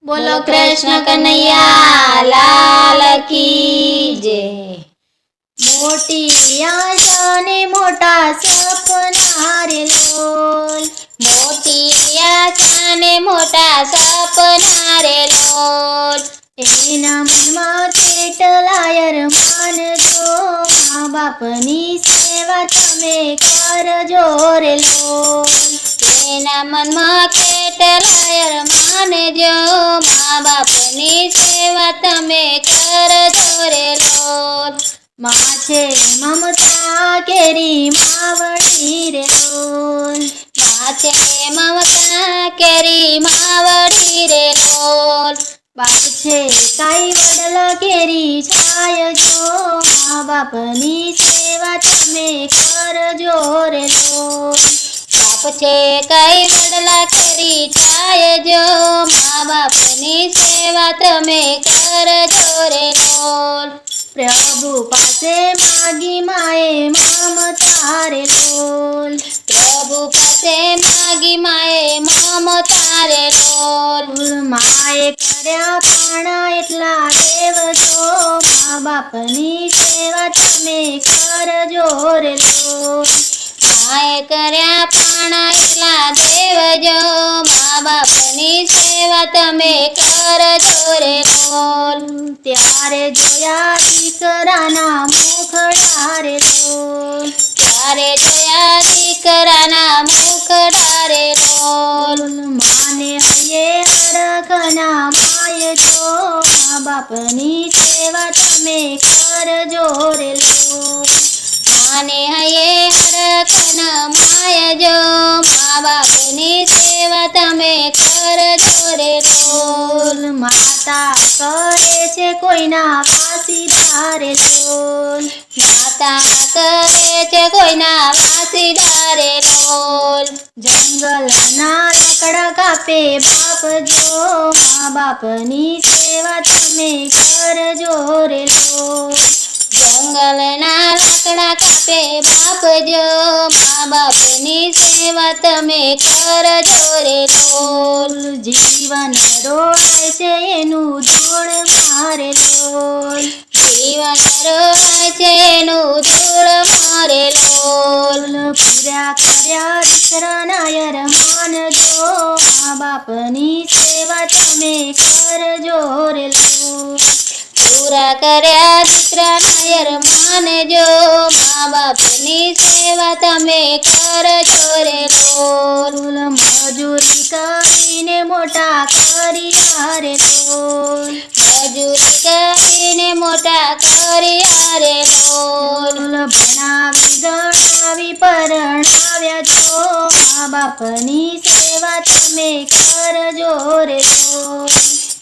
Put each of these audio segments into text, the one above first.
બોલો કૃષ્ણ કનૈયા લાલ કી જય। મોટી આશા ને મોટા સપના રે લોલ, મોટી આશા ને મોટા સપના રે લોલ, એના મનમાં કેટલાય અરમાન જો, મા બાપની સેવા તમે કરજો રે લોલ। એના મનમાં કેટલાય અરમાન જો, મા બાપની સેવા તમે કરજો રે લોલ। માં છે મમતા કેરી માવડી રે લોલ, માં છે મમતા કેરી માવડી રે લોલ, બાપ છે કાઈ વડલા કેરી છાય જો, મા બાપની સેવા તમે કરજો રે લોલ। બાપ છે કઈ વડલા કેરી છાય જો, મા બાપની સેવા તમે કરજો રે લોલ। પ્રભુ પાસે માગી માએ મમતા રે લોલ, પ્રભુ પાસે માગી માએ મમતા રે લોલ, માએ કર્યા પાણા એટલા દેવ જો, મા બાપની સેવા તમે કરજો રે લોલ। માએ કર્યા પાણા એટલા દેવજો, મા બાપની સેવા તમે કરજો રે લોલ। ત્યારે જોયા દીકરાના મુખડા રે લોલ, ત્યારે જોયા દીકરાના મુખડા રે લોલ, માને હૈયે હરખના માય જો, મા બાપની સેવા તમે કરજો રે લોલ। માને હૈયે હરખન માય જો, મા બાપની સેવા તમે કરજો રે લોલ। માતા કરે છે કોઈના પાસીદાર રે લોલ, માતા કરે છે કોઈના વાસીદાર રે લોલ, જંગલના લાકડા કાપે બાપ જો, મા બાપની સેવા તમે કરજો રે લોલ। જંગલના લાકડા કાપે બાપ જો, મા બાપની સેવા તમે કરજો રે લોલ। જીવન રોડાય છે એનું ધૂળ મારે લોલ, જીવન રોડાય છે એનું ધૂળ મારે લોલ, પૂર્યા કર્યા દીકરાના અરમાન જો, મા બાપની સેવા તમે કરજો રે લોલ। પૂરા કર્યા દીકરાના અરમાન જો, મા બાપની સેવા તમે કરજો રે લોલ। મજૂરી કરીને મોટા કર્યા રે લોલ, મજૂરી કરીને મોટા કર્યા રે લોલ, ભણાવી ગણાવી પરણાવ્યા જો, મા બાપની સેવા તમે કરજો રે લોલ।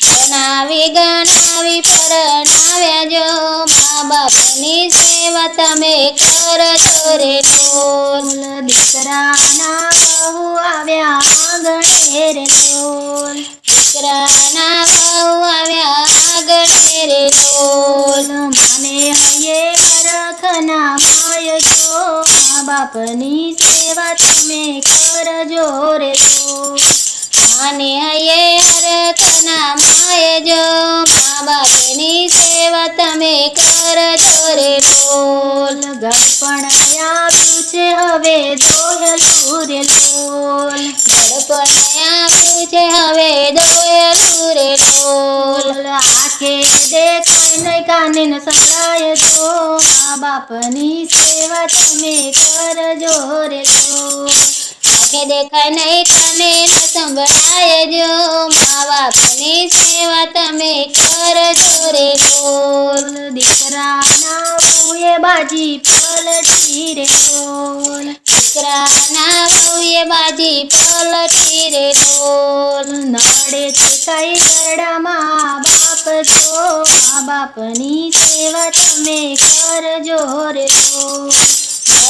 ભણાવી ગણાવી પરણાવ્યા જો, મા બાપની સેવા તમે કરજો રે લોલ। દીકરાના બહુ આવ્યા આંગણે રે લોલ, દીકરાના બહુ આવ્યા આંગણે રે લોલ, માને હૈયે હરખના માય જો, મા બાપની સેવા તમે કરજો રે લોલ। માને હૈયે હરખના માય જો, મા બાપની સેવા તમે કરજો રે લોલ। ગળપણ આવ્યું છે હવે દોહલું રે લોલ, ગળપણ આવ્યું છે હવે દોયલું રે લોલ, આંખે દેખાય નહીં કાને ન સંભળાય જો, મા બાપની સેવા તમે કરજો રે લોલ। આંખે દેખાય નહીં કાને ન સંભળાય જો, મા બાપની સેવા તમે કરજો રે લોલ। દીકરાના બહુએ બાજી પલટી રે લોલ, દીકરાના વહુએ બાજી પલટી રે લોલ, નડે છે કઈ ગરડામાં બાપ જો, મા બાપની સેવા તમે કરજો રે લોલ।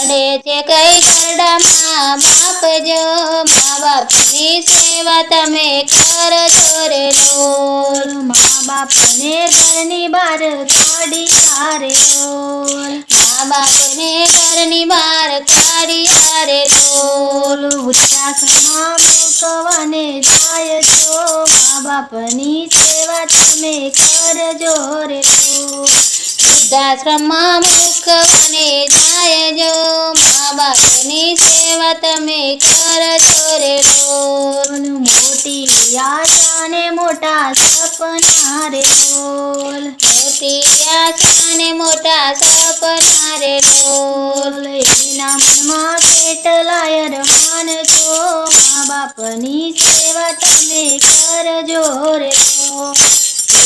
નડે છે કઈ ગરડામાં બાપ જો, મા બાપની સેવા તમે કરજો રે લોલ। મા બાપને ઘરની બહાર કાઢી તારે લોલ. મા બાપને ઘરની બહાર કાઢી તારે લોલ. વૃદ્ધાશ્રમમાં મૂકવાને જાય છો મા બાપની સેવા તમે કરજો રે લોલ. વૃદ્ધાશ્રમમાં મૂકવાને જાય જો મા બાપની સેવા તમે કરજો રે લોલ. મોટી આશા ને મોટા સપના રે લોલ. મોટી આશા ને મોટા સપના રે લોલ. એના મનમાં કેટલાય અરમાન છો મા બાપની સેવા તમે કરજો રે લોલ.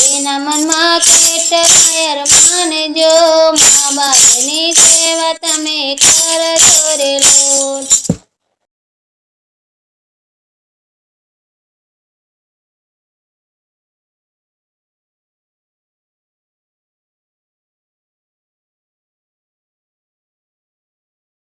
એના મનમાં કેટલાય અરમાન જો મા બાપની સેવા તમે કરજો રે લોલ.